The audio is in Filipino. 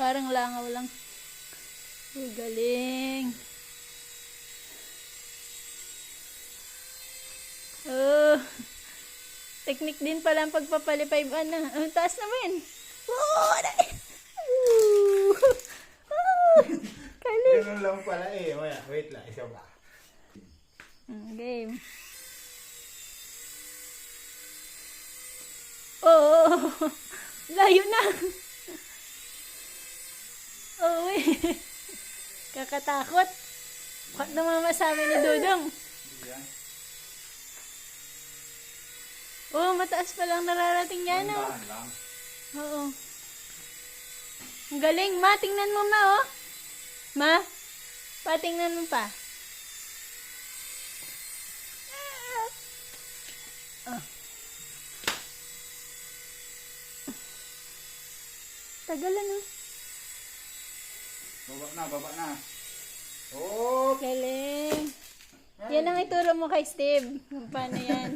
Parang langaw lang. Uy, galing. Oh, technique din pala ang pagpapalipay. Ano? Ang taas naman. Oh, Ganun lang pala eh. Wait lang, isa ba? Game. Oh, layo na. Oh, kakatakot. Bakit naman masabi ni Dudong? Oh, mataas pa lang nararating yan, oh. Lang. Oo. Ang galing, ma. Tingnan mo, ma, oh. Ma, patingnan mo pa. Oh. Tagalan, oh. Baba na. Oh! Galing. Yan ang ituro mo kay Steve. Kung paano yan.